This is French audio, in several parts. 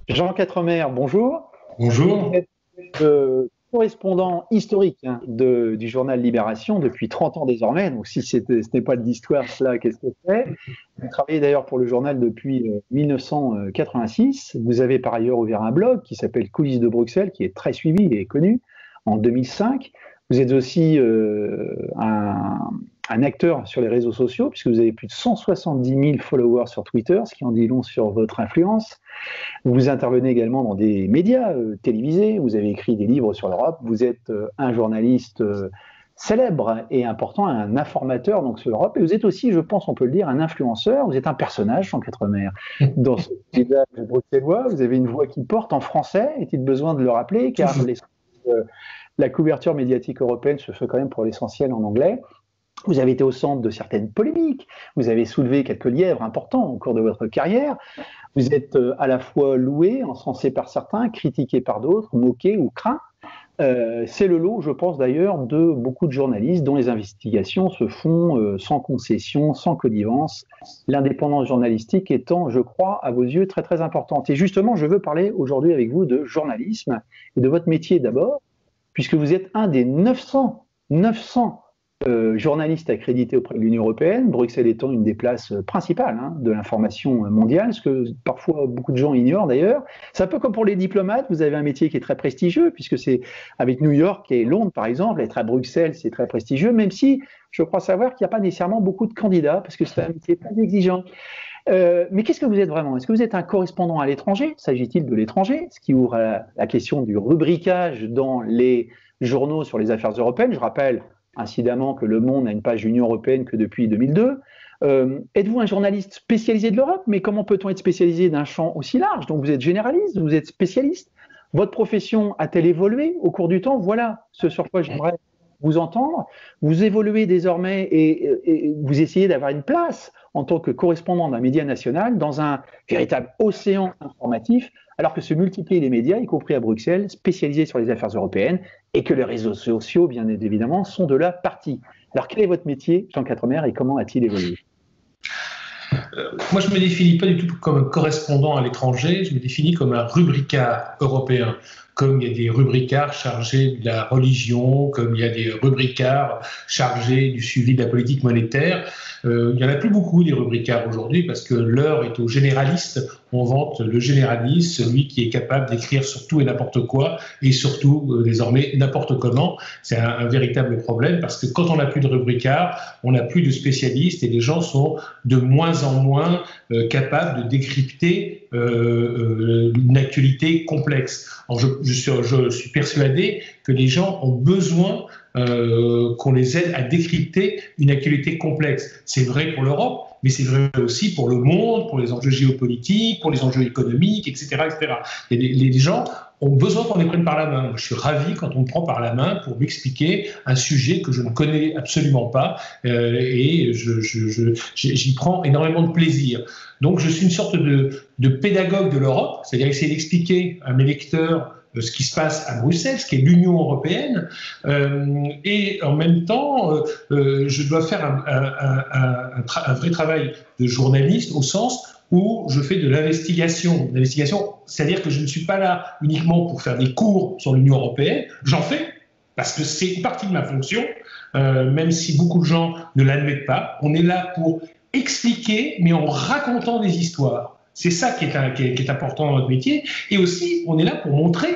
Jean Quatremer, bonjour. Bonjour. Vous êtes correspondant historique du journal Libération depuis 30 ans désormais. Donc, si ce n'est pas de l'histoire, cela, qu'est-ce que c'est? Vous travaillez d'ailleurs pour le journal depuis 1986. Vous avez par ailleurs ouvert un blog qui s'appelle Coulisses de Bruxelles, qui est très suivi et connu, en 2005. Vous êtes aussi un acteur sur les réseaux sociaux, puisque vous avez plus de 170 000 followers sur Twitter, ce qui en dit long sur votre influence. Vous intervenez également dans des médias télévisés, vous avez écrit des livres sur l'Europe, vous êtes un journaliste célèbre et important, un informateur donc, sur l'Europe, et vous êtes aussi, je pense, on peut le dire, un influenceur, vous êtes un personnage, Jean Quatremer, dans ce paysage bruxellois, vous avez une voix qui porte en français, est-il besoin de le rappeler, car la couverture médiatique européenne se fait quand même pour l'essentiel en anglais. Vous avez été au centre de certaines polémiques, vous avez soulevé quelques lièvres importants au cours de votre carrière, vous êtes à la fois loué, encensé par certains, critiqué par d'autres, moqué ou craint. C'est le lot, je pense d'ailleurs, de beaucoup de journalistes dont les investigations se font sans concession, sans connivence, l'indépendance journalistique étant, je crois, à vos yeux très très importante. Et justement, je veux parler aujourd'hui avec vous de journalisme et de votre métier d'abord, puisque vous êtes un des 900 journalistes accrédités auprès de l'Union européenne, Bruxelles étant une des places principales de l'information mondiale, ce que parfois beaucoup de gens ignorent d'ailleurs. C'est un peu comme pour les diplomates, vous avez un métier qui est très prestigieux, puisque c'est avec New York et Londres par exemple, être à Bruxelles c'est très prestigieux, même si je crois savoir qu'il n'y a pas nécessairement beaucoup de candidats, parce que c'est un métier très exigeant. Mais qu'est-ce que vous êtes vraiment? Est-ce que vous êtes un correspondant à l'étranger? S'agit-il de l'étranger? Ce qui ouvre à la question du rubricage dans les journaux sur les affaires européennes. Je rappelle incidemment que Le Monde n'a une page Union européenne que depuis 2002. Êtes-vous un journaliste spécialisé de l'Europe? Mais comment peut-on être spécialisé d'un champ aussi large? Donc vous êtes généraliste, vous êtes spécialiste. Votre profession a-t-elle évolué au cours du temps? Voilà ce sur quoi j'aimerais vous entendre. Vous évoluez désormais et vous essayez d'avoir une place en tant que correspondant d'un média national dans un véritable océan informatif, alors que se multiplient les médias, y compris à Bruxelles, spécialisés sur les affaires européennes, et que les réseaux sociaux, bien évidemment, sont de la partie. Alors quel est votre métier, Jean Quatremer, et comment a-t-il évolué? Moi, je ne me définis pas du tout comme correspondant à l'étranger, je me définis comme un rubricard européen. Comme il y a des rubricards chargés de la religion, comme il y a des rubricards chargés du suivi de la politique monétaire. Il n'y en a plus beaucoup des rubricards aujourd'hui parce que l'heure est aux généralistes. On vante le généraliste, celui qui est capable d'écrire sur tout et n'importe quoi et surtout désormais n'importe comment. C'est un véritable problème parce que quand on n'a plus de rubricards, on n'a plus de spécialistes et les gens sont de moins en moins capables de décrypter une actualité complexe. Alors je suis persuadé que les gens ont besoin qu'on les aide à décrypter une actualité complexe. C'est vrai pour l'Europe, mais c'est vrai aussi pour le monde, pour les enjeux géopolitiques, pour les enjeux économiques, etc. etc. Et les gens ont besoin qu'on les prenne par la main. Moi, je suis ravi quand on me prend par la main pour m'expliquer un sujet que je ne connais absolument pas et j'y prends énormément de plaisir. Donc, je suis une sorte de pédagogue de l'Europe, c'est-à-dire essayer d'expliquer à mes lecteurs ce qui se passe à Bruxelles, ce qui est l'Union européenne, et en même temps, je dois faire un vrai travail de journaliste au sens où je fais de l'investigation. L'investigation, c'est-à-dire que je ne suis pas là uniquement pour faire des cours sur l'Union européenne, j'en fais, parce que c'est une partie de ma fonction, même si beaucoup de gens ne l'admettent pas. On est là pour expliquer, mais en racontant des histoires. C'est ça qui est important dans notre métier. Et aussi, on est là pour montrer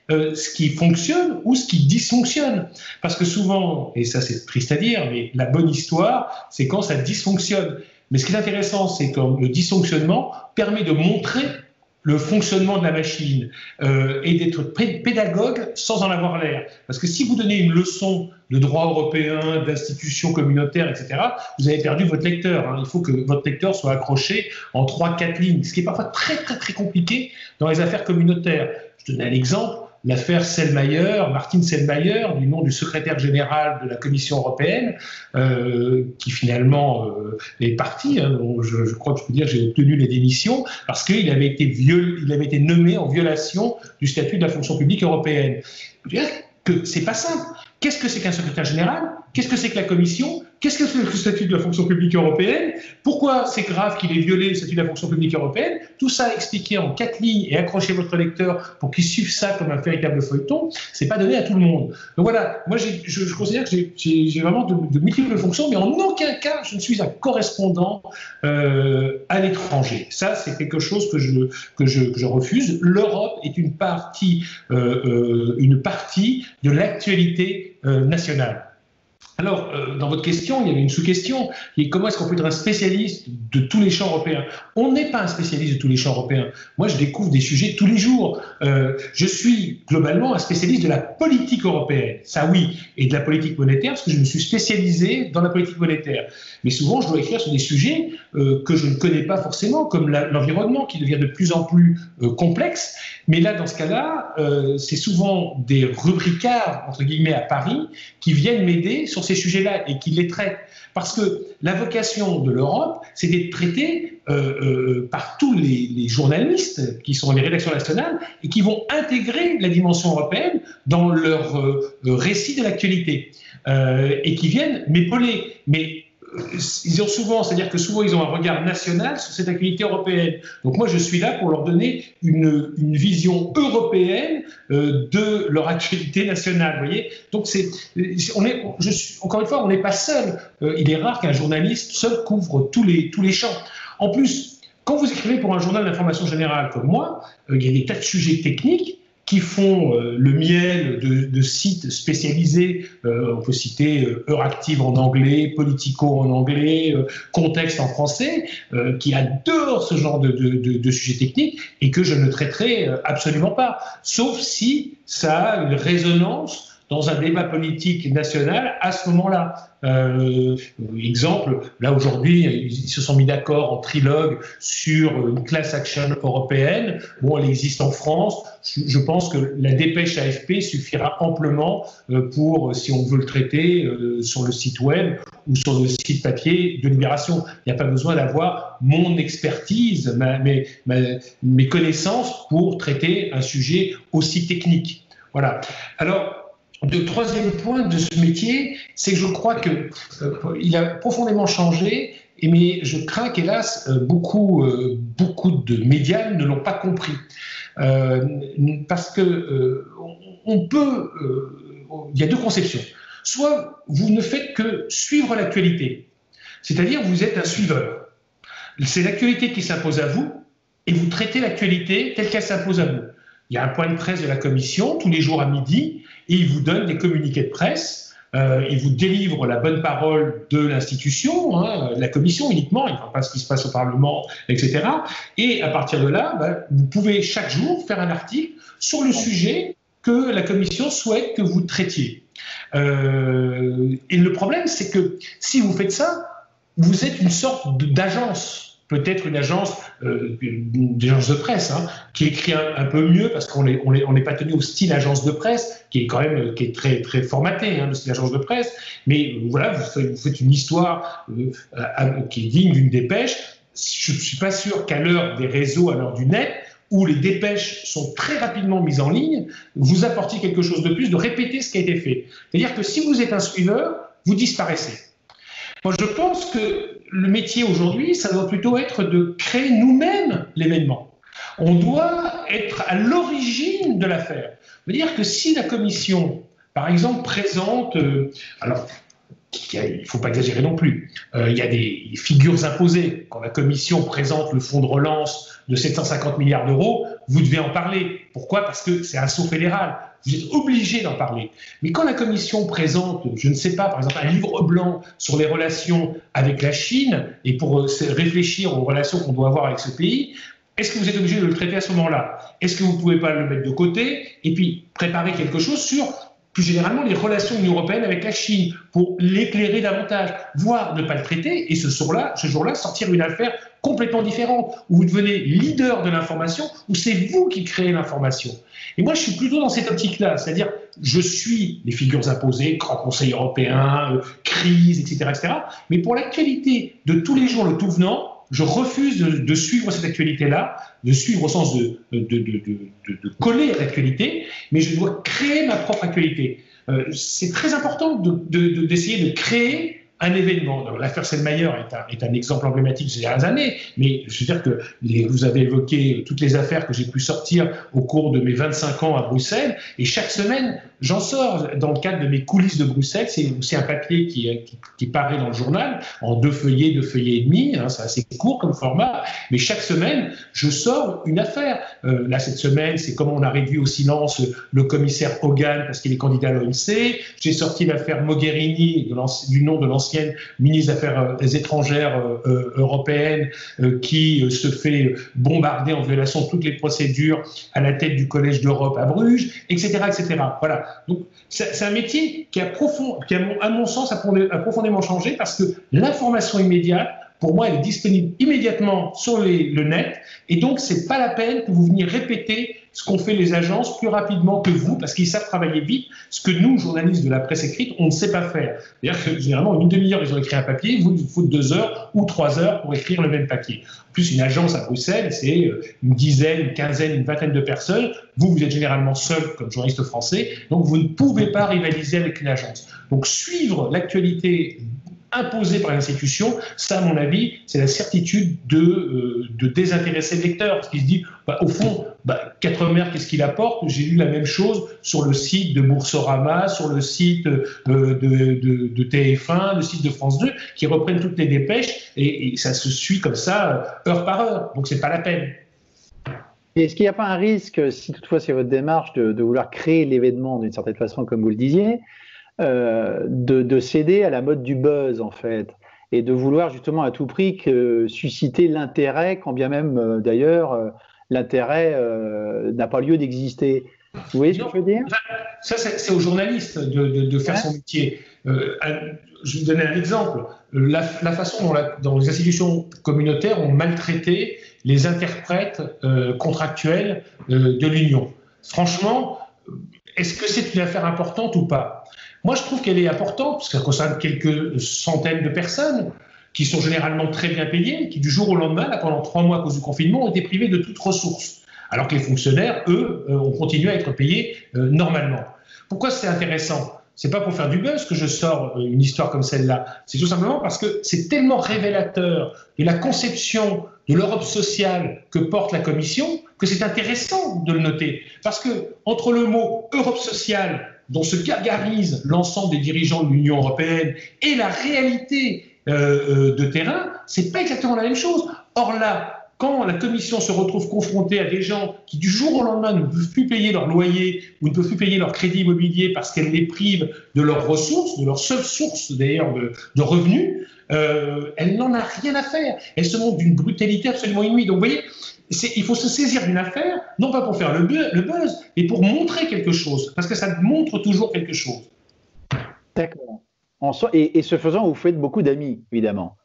ce qui fonctionne ou ce qui dysfonctionne. Parce que souvent, et ça c'est triste à dire, mais la bonne histoire, c'est quand ça dysfonctionne. Mais ce qui est intéressant, c'est que le dysfonctionnement permet de montrer le fonctionnement de la machine et d'être pédagogue sans en avoir l'air. Parce que si vous donnez une leçon de droit européen, d'institutions communautaires, etc., vous avez perdu votre lecteur. Hein. Il faut que votre lecteur soit accroché en 3-4 lignes, ce qui est parfois très, très, très compliqué dans les affaires communautaires. Je donne un exemple. L'affaire Selmayr, Martin Selmayr, du nom du secrétaire général de la Commission européenne, qui finalement est parti. Hein, je crois que je peux dire j'ai obtenu les démissions parce qu'il avait été nommé en violation du statut de la fonction publique européenne. Je veux dire que c'est pas simple. Qu'est-ce que c'est qu'un secrétaire général? Qu'est-ce que c'est que la Commission? qu'est-ce que c'est le statut de la fonction publique européenne, pourquoi c'est grave qu'il ait violé le statut de la fonction publique européenne, tout ça expliqué en 4 lignes et accrochez votre lecteur pour qu'il suive ça comme un véritable feuilleton, c'est pas donné à tout le monde. Donc voilà, moi je considère que j'ai vraiment de multiples fonctions, mais en aucun cas je ne suis un correspondant à l'étranger. Ça, c'est quelque chose que je refuse. L'Europe est une partie de l'actualité nationale. Alors, dans votre question, il y avait une sous-question, qui est comment est-ce qu'on peut être un spécialiste de tous les champs européens? On n'est pas un spécialiste de tous les champs européens. Moi, je découvre des sujets tous les jours. Je suis globalement un spécialiste de la politique européenne, ça oui, et de la politique monétaire, parce que je me suis spécialisé dans la politique monétaire. Mais souvent, je dois écrire sur des sujets que je ne connais pas forcément, comme l'environnement, qui devient de plus en plus complexe. Mais là, dans ce cas-là, c'est souvent des rubricards, entre guillemets, à Paris, qui viennent m'aider sur ces sujets-là et qui les traitent. Parce que la vocation de l'Europe, c'est d'être traitée par tous les journalistes qui sont dans les rédactions nationales et qui vont intégrer la dimension européenne dans leur récit de l'actualité et qui viennent m'épauler. Mais ils ont souvent, c'est-à-dire que souvent ils ont un regard national sur cette actualité européenne. Donc moi je suis là pour leur donner une vision européenne de leur actualité nationale, vous voyez. Donc encore une fois, on n'est pas seul. Il est rare qu'un journaliste seul couvre tous les champs. En plus, quand vous écrivez pour un journal d'information générale comme moi, il y a des tas de sujets techniques qui font le miel de sites spécialisés. On peut citer Euractiv en anglais, Politico en anglais, Contexte en français, qui adorent ce genre de sujets techniques et que je ne traiterai absolument pas, sauf si ça a une résonance dans un débat politique national à ce moment-là. Exemple, là aujourd'hui, ils se sont mis d'accord en trilogue sur une class action européenne. Bon, elle existe en France. Je pense que la dépêche AFP suffira amplement pour, si on veut le traiter, sur le site web ou sur le site papier de Libération. Il n'y a pas besoin d'avoir mon expertise, mes connaissances pour traiter un sujet aussi technique. Voilà. Alors, le troisième point de ce métier, c'est que je crois qu'il a profondément changé, mais je crains qu'hélas, beaucoup de médias ne l'ont pas compris. Parce que il y a deux conceptions. Soit vous ne faites que suivre l'actualité, c'est-à-dire vous êtes un suiveur. C'est l'actualité qui s'impose à vous et vous traitez l'actualité telle qu'elle s'impose à vous. Il y a un point de presse de la Commission tous les jours à midi et il vous donne des communiqués de presse, il vous délivre la bonne parole de l'institution, de la Commission uniquement, il ne voit pas ce qui se passe au Parlement, etc. Et à partir de là, vous pouvez chaque jour faire un article sur le sujet que la Commission souhaite que vous traitiez. Et le problème, c'est que si vous faites ça, vous êtes une sorte d'agence. Peut-être une agence de presse qui écrit un peu mieux parce qu'on n'est pas tenu au style agence de presse qui est très très formaté, le style agence de presse. Mais voilà, vous faites une histoire qui est digne d'une dépêche. Je ne suis pas sûr qu'à l'heure des réseaux, à l'heure du net, où les dépêches sont très rapidement mises en ligne, vous apportiez quelque chose de plus, de répéter ce qui a été fait. C'est-à-dire que si vous êtes un suiveur, vous disparaissez. Moi, je pense que le métier aujourd'hui, ça doit plutôt être de créer nous-mêmes l'événement. On doit être à l'origine de l'affaire. C'est-à-dire que si la Commission, par exemple, présente... alors, il ne faut pas exagérer non plus. Il y a des figures imposées. Quand la Commission présente le fonds de relance de 750 milliards d'euros, vous devez en parler. Pourquoi? Parce que c'est un saut fédéral. Vous êtes obligé d'en parler. Mais quand la Commission présente, je ne sais pas, par exemple, un livre blanc sur les relations avec la Chine, et pour réfléchir aux relations qu'on doit avoir avec ce pays, est-ce que vous êtes obligé de le traiter à ce moment-là? Est-ce que vous ne pouvez pas le mettre de côté et puis préparer quelque chose sur, plus généralement, les relations de l'Union européenne avec la Chine pour l'éclairer davantage, voire ne pas le traiter et ce jour-là, sortir une affaire complètement différente, où vous devenez leader de l'information, où c'est vous qui créez l'information. Et moi, je suis plutôt dans cette optique-là, c'est-à-dire, je suis les figures imposées, Grand Conseil européen, crise, etc., mais pour l'actualité de tous les jours, le tout venant, je refuse de suivre cette actualité-là, de suivre au sens de coller à l'actualité, mais je dois créer ma propre actualité. C'est très important d'essayer de créer un événement. L'affaire Selmayr est un exemple emblématique ces dernières années, mais je veux dire que vous avez évoqué toutes les affaires que j'ai pu sortir au cours de mes 25 ans à Bruxelles, et chaque semaine, j'en sors dans le cadre de mes coulisses de Bruxelles. C'est aussi un papier qui paraît dans le journal, en 2 feuillets et demi, hein, c'est assez court comme format, mais chaque semaine, je sors une affaire. Là, cette semaine, c'est comment on a réduit au silence le commissaire Hogan parce qu'il est candidat à l'OMC. J'ai sorti l'affaire Mogherini, du nom de l'ancienne ministre des Affaires étrangères européenne, qui se fait bombarder en violation de toutes les procédures à la tête du Collège d'Europe à Bruges, etc., etc. Voilà. Donc, c'est un métier qui, à mon sens, a profondément changé, parce que l'information immédiate, pour moi, elle est disponible immédiatement sur le net, et donc c'est pas la peine que vous veniez répéter ce qu'ont fait les agences plus rapidement que vous, parce qu'ils savent travailler vite, ce que nous, journalistes de la presse écrite, on ne sait pas faire. C'est-à-dire que généralement, en une demi-heure, ils ont écrit un papier, vous, il vous faut 2 heures ou 3 heures pour écrire le même papier. En plus, une agence à Bruxelles, c'est une dizaine, une quinzaine, une vingtaine de personnes. Vous êtes généralement seul comme journaliste français, donc vous ne pouvez pas rivaliser avec une agence. Donc suivre l'actualité imposée par l'institution, ça, à mon avis, c'est la certitude de désintéresser le lecteur, parce qu'il se dit, au fond, 4 qu'est-ce qu'il apporte? J'ai lu la même chose sur le site de Boursorama, sur le site de TF1, le site de France 2, qui reprennent toutes les dépêches, et ça se suit comme ça, heure par heure, donc c'est pas la peine. Et est-ce qu'il n'y a pas un risque, si toutefois c'est votre démarche, de vouloir créer l'événement d'une certaine façon, comme vous le disiez, de céder à la mode du buzz, en fait, et de vouloir justement à tout prix susciter l'intérêt, quand bien même d'ailleurs l'intérêt n'a pas lieu d'exister? Vous voyez ce que je veux dire? Ça, c'est aux journalistes de faire son métier. Je vais vous donner un exemple. La façon dont les institutions communautaires ont maltraité les interprètes contractuels de l'Union. Franchement, est-ce que c'est une affaire importante ou pas? Moi, je trouve qu'elle est importante, parce qu'elle concerne quelques centaines de personnes qui sont généralement très bien payées, qui du jour au lendemain, là, pendant 3 mois à cause du confinement, ont été privées de toute ressource. Alors que les fonctionnaires, eux, ont continué à être payés normalement. Pourquoi c'est intéressant? C'est pas pour faire du buzz que je sors une histoire comme celle-là. C'est tout simplement parce que c'est tellement révélateur de la conception de l'Europe sociale que porte la Commission que c'est intéressant de le noter. Parce que entre le mot Europe sociale, dont se gargarise l'ensemble des dirigeants de l'Union européenne, et la réalité de terrain, c'est pas exactement la même chose. Or là, quand la Commission se retrouve confrontée à des gens qui, du jour au lendemain, ne peuvent plus payer leur loyer ou ne peuvent plus payer leur crédit immobilier parce qu'elle les prive de leurs ressources, de leur seule source d'ailleurs de revenus, elle n'en a rien à faire. Elle se montre d'une brutalité absolument inouïe. Donc vous voyez, il faut se saisir d'une affaire, non pas pour faire le buzz, mais pour montrer quelque chose, parce que ça montre toujours quelque chose. D'accord. Et ce faisant, vous faites beaucoup d'amis, évidemment.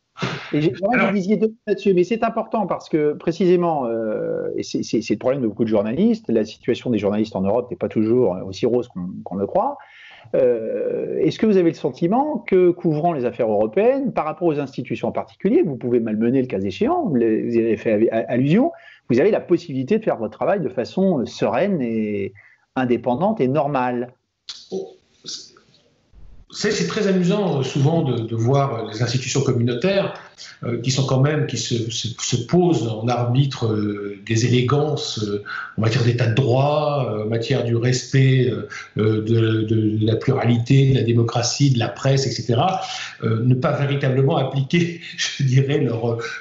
Et j'aimerais que vous disiez 2 mots là-dessus, mais c'est important parce que précisément, et c'est le problème de beaucoup de journalistes, la situation des journalistes en Europe n'est pas toujours aussi rose qu'on le croit. Est-ce que vous avez le sentiment que, couvrant les affaires européennes, par rapport aux institutions en particulier, vous pouvez malmener le cas échéant, vous avez fait allusion, vous avez la possibilité de faire votre travail de façon sereine et indépendante et normale? C'est très amusant souvent de voir les institutions communautaires qui sont quand même, qui se posent en arbitre des élégances en matière d'état de droit, en matière du respect de la pluralité, de la démocratie, de la presse, etc. Ne pas véritablement appliquer, je dirais,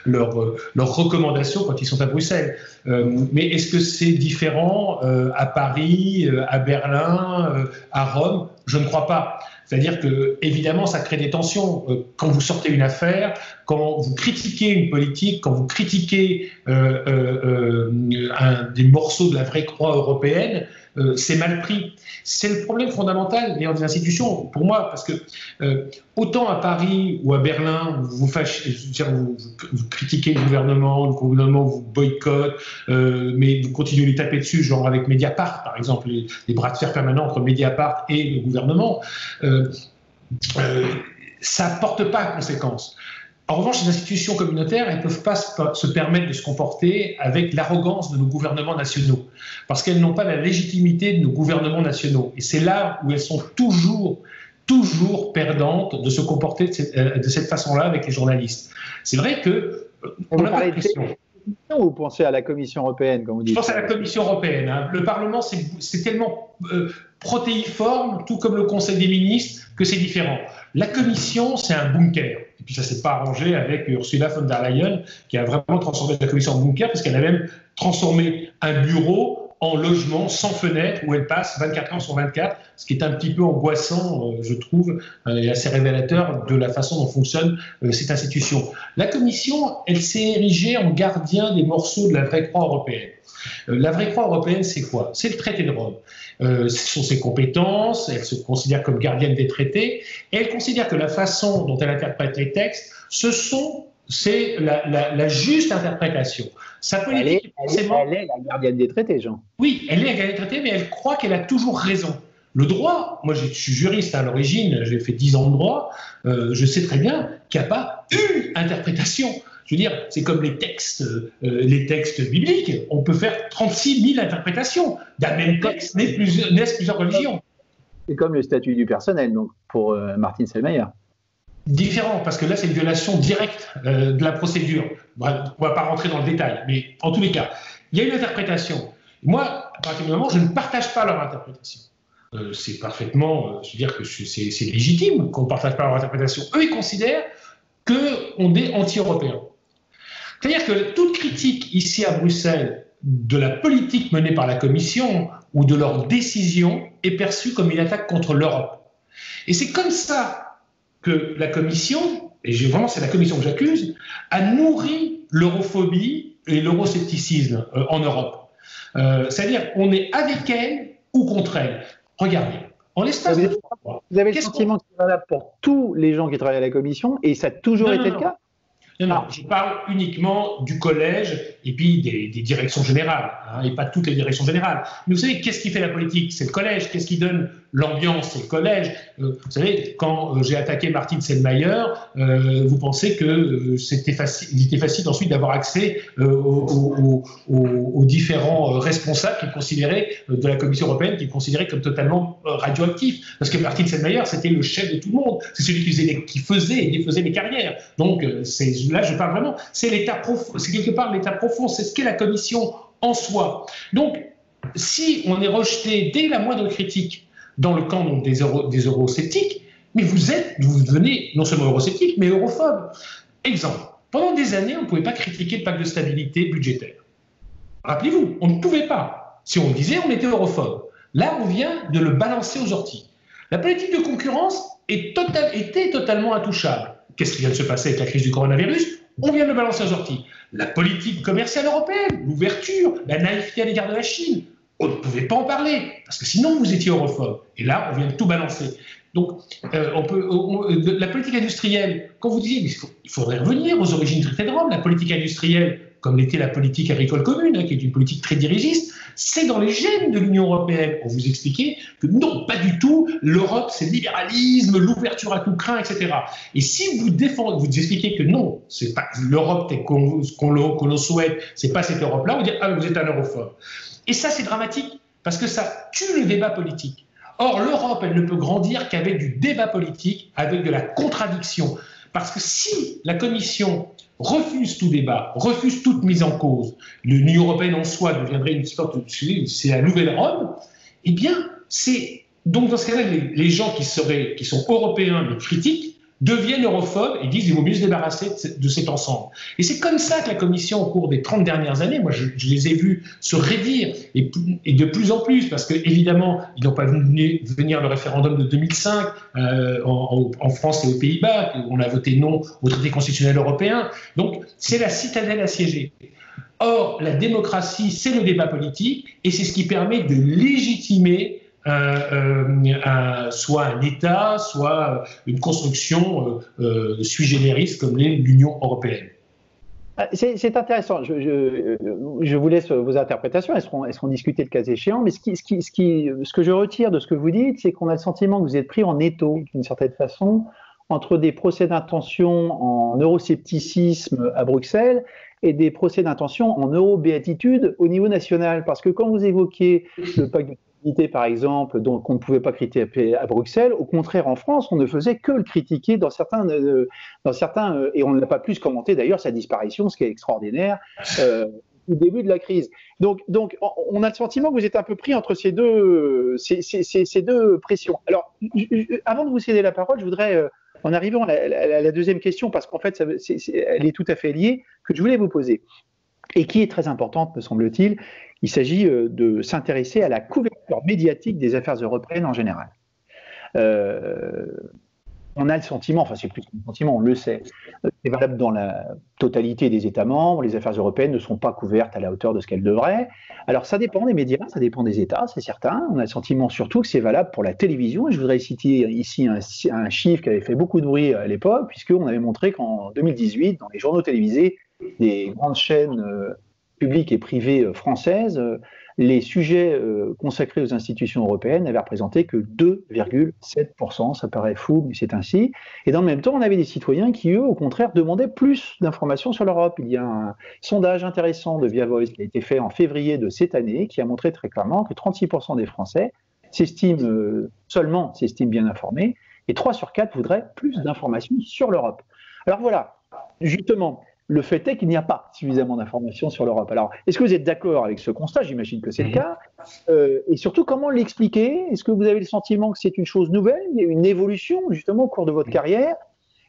leurs recommandations quand ils sont à Bruxelles. Mais est-ce que c'est différent à Paris, à Berlin, à Rome? Je ne crois pas. C'est-à-dire que, évidemment, ça crée des tensions. Quand vous sortez une affaire, quand vous critiquez une politique, quand vous critiquez des morceaux de la vraie croix européenne, c'est mal pris. C'est le problème fondamental des institutions, pour moi, parce que autant à Paris ou à Berlin, vous critiquez le gouvernement vous boycotte, mais vous continuez à lui taper dessus, genre avec Mediapart, par exemple, les bras de fer permanents entre Mediapart et le gouvernement, ça ne porte pas à conséquence. En revanche, les institutions communautaires, elles ne peuvent pas se permettre de se comporter avec l'arrogance de nos gouvernements nationaux, parce qu'elles n'ont pas la légitimité de nos gouvernements nationaux. Et c'est là où elles sont toujours toujours perdante de se comporter de cette façon-là avec les journalistes. C'est vrai que on n'a pas de pression. Ou vous pensez à la Commission européenne, comme vous dites? Je pense à la Commission européenne. Hein. Le Parlement, c'est tellement protéiforme, tout comme le Conseil des ministres, que c'est différent. La Commission, c'est un bunker. Et puis ça ne s'est pas arrangé avec Ursula von der Leyen, qui a vraiment transformé la Commission en bunker, parce qu'elle a même transformé un bureau en logement sans fenêtre, où elle passe 24 heures sur 24, ce qui est un petit peu angoissant, je trouve, et assez révélateur de la façon dont fonctionne cette institution. La Commission, elle s'est érigée en gardien des morceaux de la vraie croix européenne. La vraie croix européenne, c'est quoi? C'est le traité de Rome. Ce sont ses compétences, elle se considère comme gardienne des traités, et elle considère que la façon dont elle interprète les textes, c'est la juste interprétation. Sa politique, elle est la gardienne des traités, Jean. Oui, elle est la gardienne des traités, mais elle croit qu'elle a toujours raison. Le droit, moi je suis juriste à l'origine, j'ai fait 10 ans de droit, je sais très bien qu'il n'y a pas une interprétation. Je veux dire, c'est comme les textes bibliques, on peut faire 36 000 interprétations. D'un même texte naissent plusieurs religions. C'est comme le statut du personnel, donc, pour Martin Selmayr. Différent, parce que là, c'est une violation directe de la procédure. On ne va pas rentrer dans le détail, mais en tous les cas, il y a une interprétation. Moi, à partir du moment, je ne partage pas leur interprétation. C'est parfaitement, je veux dire que c'est légitime qu'on ne partage pas leur interprétation. Eux, ils considèrent qu'on est anti-européen. C'est-à-dire que toute critique ici à Bruxelles de la politique menée par la Commission ou de leurs décisions est perçue comme une attaque contre l'Europe. Et c'est comme ça que la Commission, et vraiment c'est la Commission que j'accuse, a nourri l'europhobie et l'euroscepticisme en Europe. C'est-à-dire qu'on est avec elle ou contre elle. Regardez, en l'espace de 3 mois... Vous avez le sentiment que c'est valable pour tous les gens qui travaillent à la Commission, et ça a toujours été le cas? Non, je parle uniquement du collège et puis des directions générales, hein, et pas toutes les directions générales. Mais vous savez, qu'est-ce qui fait la politique? C'est le collège. Qu'est-ce qui donne l'ambiance? C'est le collège. Vous savez, quand j'ai attaqué Martin Selmayr, vous pensez que c'était facile ensuite d'avoir accès aux différents responsables qui considéraient, de la Commission européenne, qui considéraient comme totalement radioactifs. Parce que Martin Selmayr, c'était le chef de tout le monde. C'est celui qui faisait et défaisait les carrières. Donc, là, je parle vraiment, c'est l'État profond, c'est quelque part l'État profond, c'est ce qu'est la Commission en soi. Donc, si on est rejeté dès la moindre critique dans le camp donc, des eurosceptiques, mais vous devenez non seulement eurosceptique, mais europhobe. Exemple, pendant des années, on ne pouvait pas critiquer le pacte de stabilité budgétaire. Rappelez-vous, on ne pouvait pas. Si on le disait, on était europhobe. Là, on vient de le balancer aux orties. La politique de concurrence était totalement intouchable. Qu'est-ce qui vient de se passer avec la crise du coronavirus? On vient de le balancer aux orties. La politique commerciale européenne, l'ouverture, la naïveté à l'égard de la Chine, on ne pouvait pas en parler, parce que sinon vous étiez europhobe. Et là, on vient de tout balancer. Donc, la politique industrielle, quand vous disiez il faudrait revenir aux origines du traité de Rome, la politique industrielle, comme l'était la politique agricole commune, hein, qui est une politique très dirigiste, c'est dans les gènes de l'Union européenne. On vous expliquait que non, pas du tout, l'Europe c'est le libéralisme, l'ouverture à tout crin, etc. Et si vous expliquez que non, c'est pas l'Europe qu'on le souhaite, c'est pas cette Europe-là, on vous dit ah, vous êtes un europhobe. Et ça c'est dramatique, parce que ça tue le débat politique. Or, l'Europe, elle ne peut grandir qu'avec du débat politique, avec de la contradiction. Parce que si la Commission refuse tout débat, refuse toute mise en cause, l'Union européenne en soi deviendrait une sorte de... C'est la nouvelle Rome, eh bien, c'est... Donc, dans ce cas-là, les gens qui sont européens mais critiques deviennent europhobes et disent qu'il vaut mieux se débarrasser de cet ensemble. Et c'est comme ça que la Commission, au cours des 30 dernières années, moi je les ai vus se raidir, et de plus en plus, parce qu'évidemment, ils n'ont pas vu venir le référendum de 2005 en France et aux Pays-Bas, on a voté non au traité constitutionnel européen, donc c'est la citadelle assiégée. Or, la démocratie, c'est le débat politique, et c'est ce qui permet de légitimer soit un État, soit une construction sui generis comme l'est l'Union européenne. C'est intéressant. Je vous laisse vos interprétations. Elles seront discutées le cas échéant. Mais ce que je retire de ce que vous dites, c'est qu'on a le sentiment que vous êtes pris en étau, d'une certaine façon, entre des procès d'intention en euroscepticisme à Bruxelles et des procès d'intention en eurobéatitude au niveau national. Parce que quand vous évoquez le pacte de par exemple, qu'on ne pouvait pas critiquer à Bruxelles. Au contraire, en France, on ne faisait que le critiquer dans certains et on ne l'a pas plus commenté d'ailleurs sa disparition, ce qui est extraordinaire. Au début de la crise. Donc, on a le sentiment que vous êtes un peu pris entre ces deux pressions. Alors, avant de vous céder la parole, je voudrais, en arrivant à la deuxième question, parce qu'en fait, elle est tout à fait liée, que je voulais vous poser, et qui est très importante, me semble-t-il. Il s'agit de s'intéresser à la couverture médiatique des affaires européennes en général. On a le sentiment, enfin c'est plus qu'un sentiment, on le sait, c'est valable dans la totalité des États membres, les affaires européennes ne sont pas couvertes à la hauteur de ce qu'elles devraient. Alors ça dépend des médias, ça dépend des États, c'est certain. On a le sentiment surtout que c'est valable pour la télévision, et je voudrais citer ici un chiffre qui avait fait beaucoup de bruit à l'époque, puisqu'on avait montré qu'en 2018, dans les journaux télévisés, des grandes chaînes publiques et privées françaises, les sujets consacrés aux institutions européennes n'avaient représenté que 2,7%. Ça paraît fou, mais c'est ainsi. Et dans le même temps, on avait des citoyens qui, eux, au contraire, demandaient plus d'informations sur l'Europe. Il y a un sondage intéressant de Via Voice qui a été fait en février de cette année, qui a montré très clairement que 36% des Français s'estiment bien informés, et 3 sur 4 voudraient plus d'informations sur l'Europe. Alors voilà, justement, le fait est qu'il n'y a pas suffisamment d'informations sur l'Europe. Alors, est-ce que vous êtes d'accord avec ce constat? J'imagine que c'est le cas. Et surtout, comment l'expliquer? Est-ce que vous avez le sentiment que c'est une chose nouvelle? Il y a une évolution, justement, au cours de votre carrière?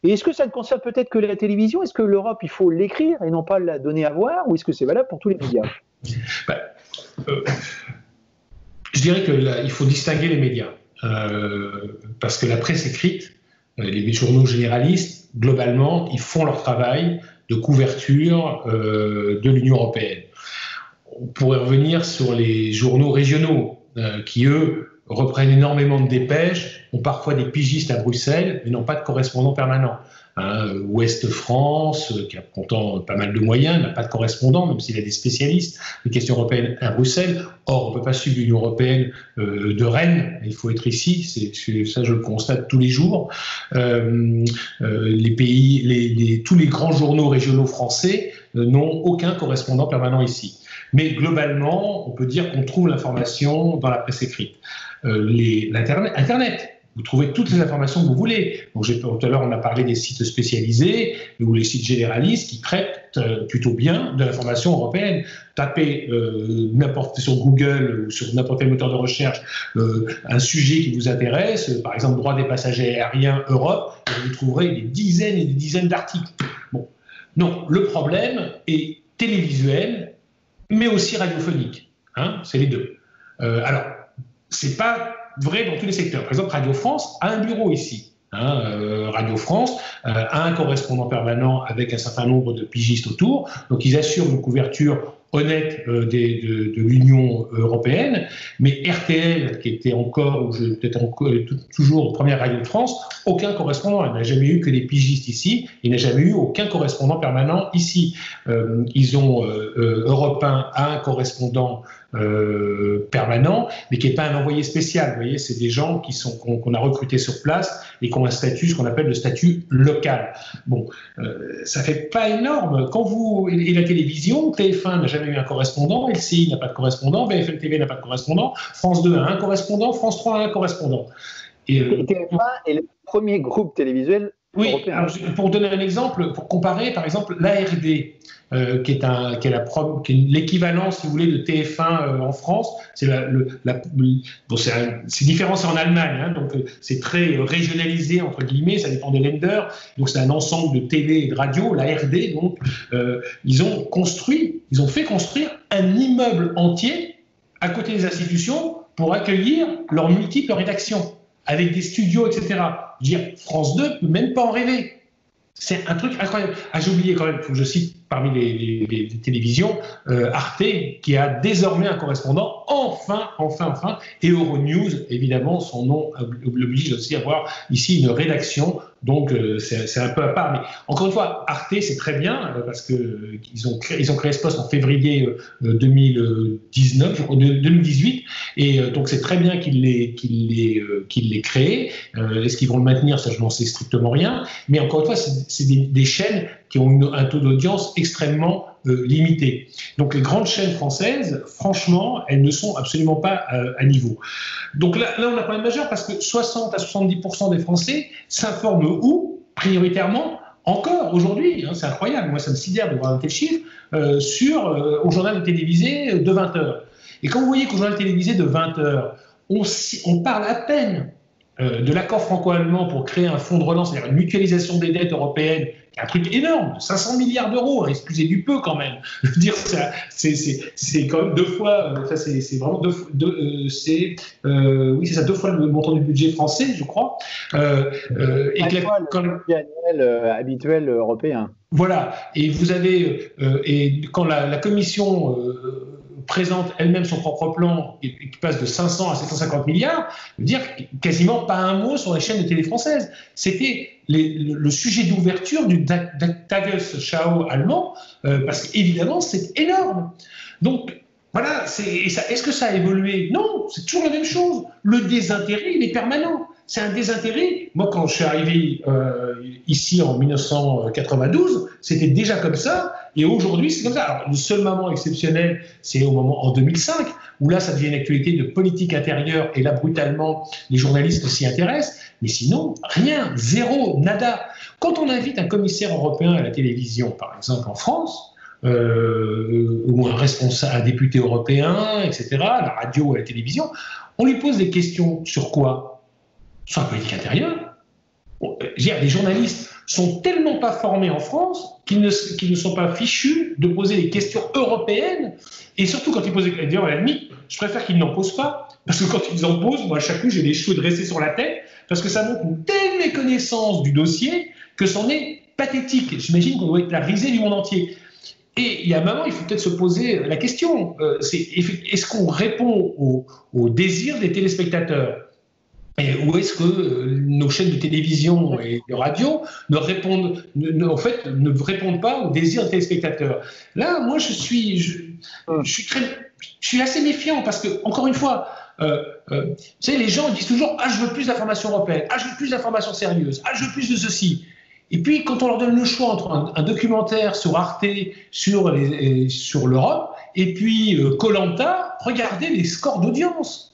Et est-ce que ça ne concerne peut-être que la télévision? Est-ce que l'Europe, il faut l'écrire et non pas la donner à voir? Ou est-ce que c'est valable pour tous les médias? Je dirais qu'il faut distinguer les médias. Parce que la presse écrite, les journaux généralistes, globalement, ils font leur travail de couverture de l'Union européenne. On pourrait revenir sur les journaux régionaux qui, eux, reprennent énormément de dépêches, ont parfois des pigistes à Bruxelles, mais n'ont pas de correspondant permanent. Ouest France, qui a pourtant pas mal de moyens, n'a pas de correspondant, même s'il a des spécialistes des questions européennes à Bruxelles. Or, on ne peut pas suivre l'Union européenne de Rennes, il faut être ici, ça je le constate tous les jours. Les pays, tous les grands journaux régionaux français n'ont aucun correspondant permanent ici. Mais globalement, on peut dire qu'on trouve l'information dans la presse écrite. Internet. Vous trouvez toutes les informations que vous voulez. Donc, tout à l'heure, on a parlé des sites spécialisés ou les sites généralistes qui traitent plutôt bien de l'information européenne. Tapez sur Google ou sur n'importe quel moteur de recherche un sujet qui vous intéresse, par exemple droit des passagers aériens Europe, et vous trouverez des dizaines et des dizaines d'articles. Bon. Non, le problème est télévisuel, mais aussi radiophonique. C'est les deux. Alors, c'est pas vrai dans tous les secteurs. Par exemple, Radio France a un bureau ici. Radio France a un correspondant permanent avec un certain nombre de pigistes autour. Donc, ils assurent une couverture honnête de l'Union européenne. Mais RTL, qui était toujours première radio de France, aucun correspondant. Il n'a jamais eu que des pigistes ici. Il n'a jamais eu aucun correspondant permanent ici. Ils ont Europe 1 a un correspondant permanent, mais qui n'est pas un envoyé spécial. Vous voyez, c'est des gens qu'on a recrutés sur place et qui ont un statut, ce qu'on appelle le statut local. Bon, ça fait pas énorme. Et la télévision, TF1 n'a jamais eu un correspondant, LCI n'a pas de correspondant, BFM TV n'a pas de correspondant, France 2 a un correspondant, France 3 a un correspondant. Et TF1 est le premier groupe télévisuel européen. Alors, pour donner un exemple, pour comparer, par exemple, l'ARD, qui est l'équivalent, si vous voulez, de TF1 en France. C'est différent, c'est en Allemagne, donc c'est très régionalisé, entre guillemets, ça dépend des Länder, donc c'est un ensemble de télé et de radio, l'ARD, donc ils ont fait construire un immeuble entier à côté des institutions pour accueillir leurs multiples rédactions, avec des studios, etc. Je veux dire, France 2 ne peut même pas en rêver. C'est un truc incroyable. J'ai oublié quand même, il faut que je cite parmi les télévisions, Arte, qui a désormais un correspondant, enfin, et Euronews, évidemment, son nom l'oblige aussi à avoir ici une rédaction, donc c'est un peu à part. Mais encore une fois, Arte, c'est très bien, parce qu'ils ont créé ce poste en février 2018, et donc c'est très bien qu'ils l'aient créé. Est-ce qu'ils vont le maintenir? Ça, je n'en sais strictement rien. Mais encore une fois, c'est des chaînes qui ont un taux d'audience extrêmement limité. Donc les grandes chaînes françaises, franchement, elles ne sont absolument pas à niveau. Donc là, on a un problème majeur parce que 60 à 70% des Français s'informent où, prioritairement, encore aujourd'hui, hein, c'est incroyable, moi ça me sidère de voir un tel chiffre, au journal télévisé de 20 heures. Et quand vous voyez qu'au journal télévisé de 20 heures, on parle à peine de l'accord franco-allemand pour créer un fonds de relance, c'est-à-dire une mutualisation des dettes européennes, qui est un truc énorme, 500 milliards d'euros, hein, excusez du peu quand même. Je veux dire, c'est quand même deux fois, c'est vraiment oui, c'est ça, 2 fois le montant du budget français, je crois. Et quand le budget annuel habituel européen. Voilà, et vous avez, et quand la Commission présente elle-même son propre plan qui passe de 500 à 750 milliards, je veux dire quasiment pas un mot sur les chaînes de télé françaises. C'était le sujet d'ouverture du Tagesschau allemand, parce qu'évidemment c'est énorme. Donc voilà, est-ce que ça a évolué? Non, c'est toujours la même chose. Le désintérêt, il est permanent. C'est un désintérêt. Moi, quand je suis arrivé ici en 1992, c'était déjà comme ça. Et aujourd'hui, c'est comme ça. Alors, le seul moment exceptionnel, c'est en 2005, où là, ça devient une actualité de politique intérieure. Et là, brutalement, les journalistes s'y intéressent. Mais sinon, rien, zéro, nada. Quand on invite un commissaire européen à la télévision, par exemple en France, ou un député européen, etc., à la radio ou à la télévision, on lui pose des questions sur quoi? Sur la politique intérieure. Les journalistes sont tellement pas formés en France qu'ils ne sont pas fichus de poser des questions européennes, et surtout quand ils posent des questions, à la limite, je préfère qu'ils n'en posent pas, parce que quand ils en posent, moi à chaque coup j'ai les cheveux dressés sur la tête, parce que ça montre une telle méconnaissance du dossier que c'en est pathétique. J'imagine qu'on doit être la risée du monde entier. Et il y a un moment, il faut peut-être se poser la question, est-ce qu'on répond aux désirs des téléspectateurs? Ou est-ce que nos chaînes de télévision et de radio ne répondent pas aux désirs des téléspectateurs? Là, moi, je suis assez méfiant parce que, encore une fois, vous savez, les gens disent toujours « Ah, je veux plus d'informations européennes. Ah, je veux plus d'informations sérieuses. Ah, je veux plus de ceci. » Et puis, quand on leur donne le choix entre un documentaire sur Arte, sur l'Europe, et puis Koh-Lanta, regardez les scores d'audience.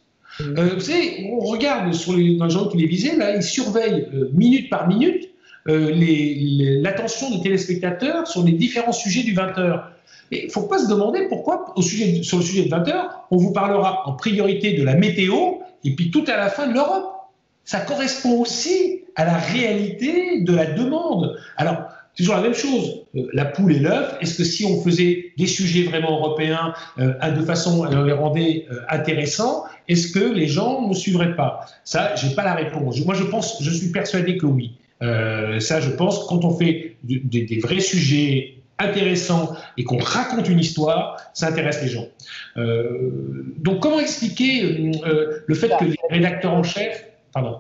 Vous savez, on regarde dans les journaux télévisés, là, ils surveillent minute par minute l'attention des téléspectateurs sur les différents sujets du 20h. Mais il ne faut pas se demander pourquoi, sur le sujet de 20h, on vous parlera en priorité de la météo et puis tout à la fin de l'Europe. Ça correspond aussi à la réalité de la demande. Alors, c'est toujours la même chose, la poule et l'œuf. Est-ce que si on faisait des sujets vraiment européens de façon à les rendre intéressants, est-ce que les gens ne suivraient pas? Ça, j'ai pas la réponse. Moi, je suis persuadé que oui. Ça, je pense que quand on fait des vrais sujets intéressants et qu'on raconte une histoire, ça intéresse les gens. Donc, comment expliquer le fait que les rédacteurs en chef... Pardon.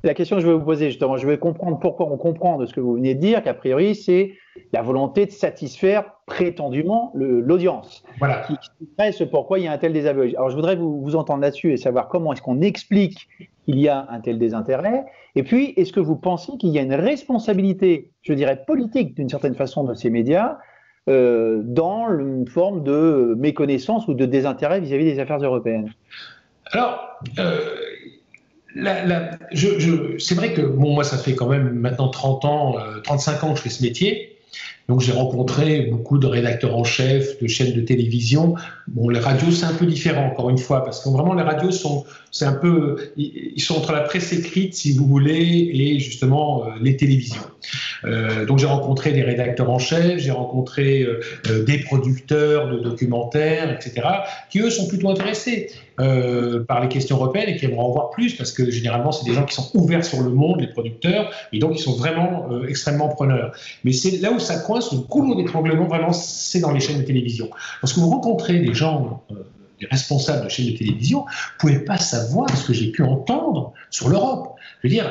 La question que je vais vous poser, justement, je vais comprendre pourquoi on comprend de ce que vous venez de dire, qu'a priori, c'est la volonté de satisfaire prétendument l'audience. Voilà. Qui expliquerait ce pourquoi il y a un tel désaveu. Alors, je voudrais vous entendre là-dessus et savoir comment est-ce qu'on explique qu'il y a un tel désintérêt. Et puis, est-ce que vous pensez qu'il y a une responsabilité, je dirais, politique, d'une certaine façon, de ces médias dans une forme de méconnaissance ou de désintérêt vis-à-vis des affaires européennes? Alors... c'est vrai que moi, ça fait quand même maintenant 35 ans que je fais ce métier. Donc, j'ai rencontré beaucoup de rédacteurs en chef, de chaînes de télévision. Bon, les radios, c'est un peu différent, encore une fois, parce que vraiment, les radios ils sont entre la presse écrite, si vous voulez, et justement, les télévisions. Donc, j'ai rencontré des rédacteurs en chef, j'ai rencontré des producteurs de documentaires, etc., qui, eux, sont plutôt intéressés par les questions européennes et qui aimeraient en voir plus, parce que généralement, c'est des gens qui sont ouverts sur le monde, les producteurs, et donc ils sont vraiment extrêmement preneurs. Mais c'est là où ça coince, le goulot d'étranglement, vraiment, c'est dans les chaînes de télévision. Parce que vous rencontrez des gens, des responsables de chaînes de télévision, vous ne pouvez pas savoir ce que j'ai pu entendre sur l'Europe. Je veux dire,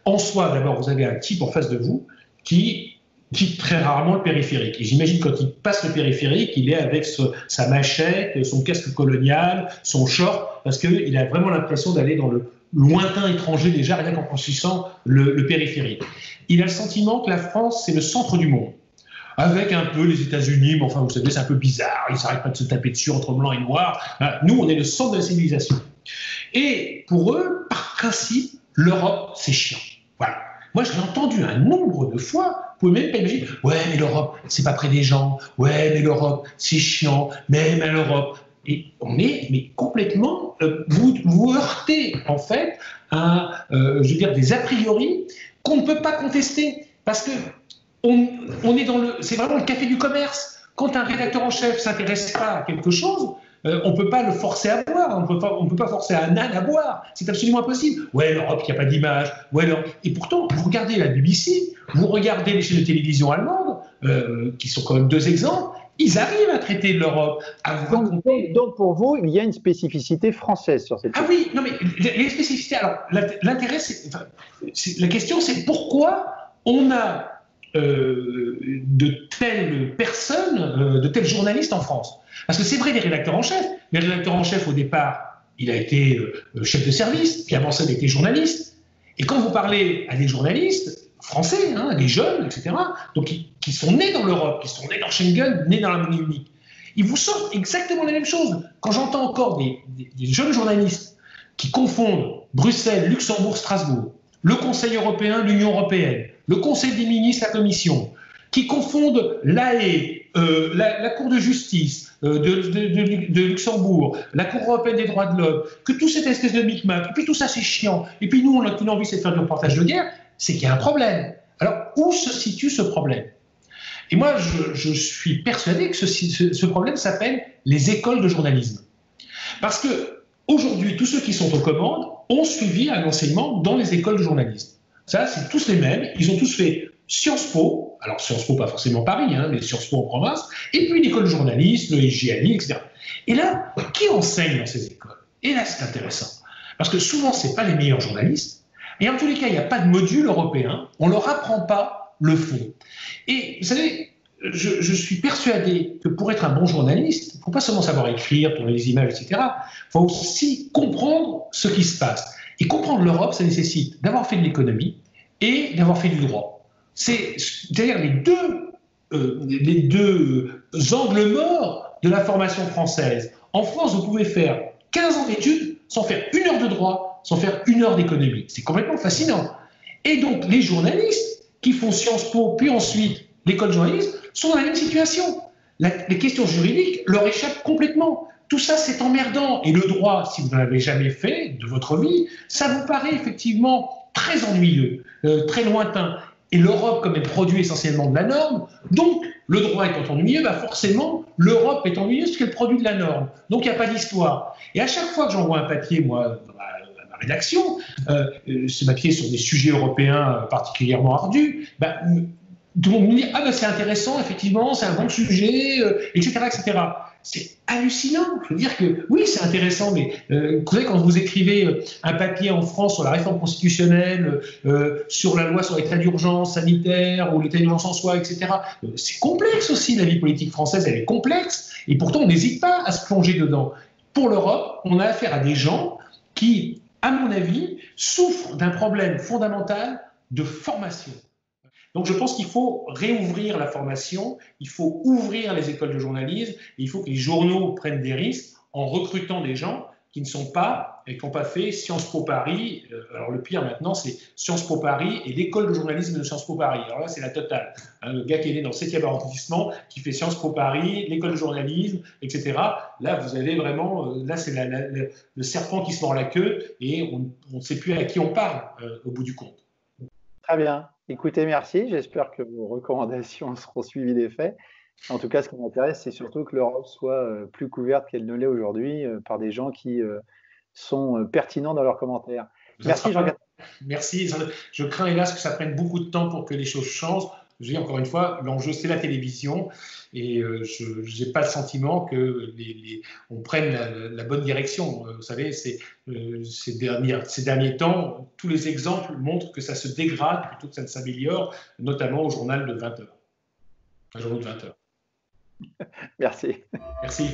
en soi, d'abord, vous avez un type en face de vous qui quitte très rarement le périphérique. Et j'imagine quand il passe le périphérique, il est avec sa machette, son casque colonial, son short, parce qu'il a vraiment l'impression d'aller dans le lointain étranger déjà, rien qu'en franchissant le périphérique. Il a le sentiment que la France, c'est le centre du monde. avec un peu les États-Unis, mais enfin, vous savez, c'est un peu bizarre, ils n'arrêtent pas de se taper dessus entre blanc et noir. Nous, on est le centre de la civilisation. Et pour eux, par principe, l'Europe, c'est chiant. Voilà. Moi, je l'ai entendu un nombre de fois. Vous pouvez même pas imaginer. Ouais, mais l'Europe, c'est pas près des gens. Ouais, mais l'Europe, c'est chiant. Même à l'Europe. Et on est mais complètement. Vous heurtez, en fait, à, je veux dire, des a priori qu'on ne peut pas contester. Parce que on est dans le. C'est vraiment le café du commerce. Quand un rédacteur en chef ne s'intéresse pas à quelque chose, on ne peut pas le forcer à boire, on ne peut pas forcer un âne à boire, c'est absolument impossible. Ouais, l'Europe, il n'y a pas d'image. Ouais, et pourtant, vous regardez la BBC, vous regardez les chaînes de télévision allemandes, qui sont quand même deux exemples, ils arrivent à traiter de l'Europe, à vous raconter. Donc, pour vous, il y a une spécificité française sur cette question. Ah oui, non mais les spécificités, alors l'intérêt, la question c'est pourquoi on a de telles personnes, de tels journalistes en France. Parce que c'est vrai, les rédacteurs en chef. Les rédacteurs en chef, au départ, il a été chef de service, puis avant ça, il a été journaliste. Et quand vous parlez à des journalistes français, hein, des jeunes, etc., donc qui sont nés dans l'Europe, qui sont nés dans Schengen, nés dans la monnaie unique, ils vous sortent exactement la même chose. Quand j'entends encore des jeunes journalistes qui confondent Bruxelles, Luxembourg, Strasbourg, le Conseil européen, l'Union européenne, le Conseil des ministres, la Commission, qui confondent l'AE, la Cour de justice de Luxembourg, la Cour européenne des droits de l'homme, que tout cette espèce de micmac, et puis tout ça c'est chiant, et puis nous on a qu'une envie, c'est de faire du reportage de guerre, c'est qu'il y a un problème. Alors où se situe ce problème? Et moi je suis persuadé que ce problème s'appelle les écoles de journalisme. Parce que aujourd'hui, tous ceux qui sont aux commandes ont suivi un enseignement dans les écoles de journalisme. Ça, c'est tous les mêmes. Ils ont tous fait Sciences Po, alors Sciences Po, pas forcément Paris, hein, mais Sciences Po en province, et puis une école de journalisme, le SGALI, etc. Et là, qui enseigne dans ces écoles? Et là, c'est intéressant. Parce que souvent, ce n'est pas les meilleurs journalistes. Et en tous les cas, il n'y a pas de module européen. On ne leur apprend pas le fond. Et vous savez, je suis persuadé que pour être un bon journaliste, il ne faut pas seulement savoir écrire, tourner les images, etc. Il faut aussi comprendre ce qui se passe. Et comprendre l'Europe, ça nécessite d'avoir fait de l'économie et d'avoir fait du droit. C'est-à-dire les deux angles morts de la formation française. En France, vous pouvez faire 15 ans d'études sans faire 1 heure de droit, sans faire 1 heure d'économie. C'est complètement fascinant. Et donc, les journalistes qui font Sciences Po, puis ensuite l'école de journalisme, sont dans la même situation. Les questions juridiques leur échappent complètement. Tout ça, c'est emmerdant. Et le droit, si vous n'en avez jamais fait de votre vie, ça vous paraît effectivement très ennuyeux, très lointain. Et l'Europe, comme elle produit essentiellement de la norme, donc le droit étant ennuyeux, forcément, l'Europe est ennuyeuse parce qu'elle produit de la norme. Donc il n'y a pas d'histoire. Et à chaque fois que j'envoie un papier, moi, à ma rédaction, ce papier sur des sujets européens particulièrement ardus, tout le monde me dit « Ah ben c'est intéressant, effectivement, c'est un bon sujet, etc. etc. » C'est hallucinant. Je veux dire que oui, c'est intéressant, mais vous savez, quand vous écrivez un papier en France sur la réforme constitutionnelle, sur la loi sur l'état d'urgence sanitaire ou l'état d'urgence en soi, etc., c'est complexe aussi, la vie politique française, elle est complexe, et pourtant on n'hésite pas à se plonger dedans. Pour l'Europe, on a affaire à des gens qui, à mon avis, souffrent d'un problème fondamental de formation. Donc je pense qu'il faut réouvrir la formation, il faut ouvrir les écoles de journalisme, et il faut que les journaux prennent des risques en recrutant des gens qui ne sont pas et qui n'ont pas fait Sciences Po Paris. Alors le pire maintenant, c'est Sciences Po Paris et l'école de journalisme de Sciences Po Paris. Alors là, c'est la totale. Le gars qui est né dans le 7e arrondissement, qui fait Sciences Po Paris, l'école de journalisme, etc. Là, vous avez vraiment, là, c'est le serpent qui se mord la queue et on ne sait plus à qui on parle au bout du compte. Très bien. Écoutez, merci. J'espère que vos recommandations seront suivies des faits. En tout cas, ce qui m'intéresse, c'est surtout que l'Europe soit plus couverte qu'elle ne l'est aujourd'hui par des gens qui sont pertinents dans leurs commentaires. Merci, Jean-Gaspard. Merci. Je crains, hélas, que ça prenne beaucoup de temps pour que les choses changent. Je dis encore une fois, l'enjeu, c'est la télévision. Et je n'ai pas le sentiment qu'on prenne la bonne direction. Vous savez, ces derniers temps, tous les exemples montrent que ça se dégrade plutôt que ça ne s'améliore, notamment au journal de 20h. Un journal de 20h. Merci. Merci.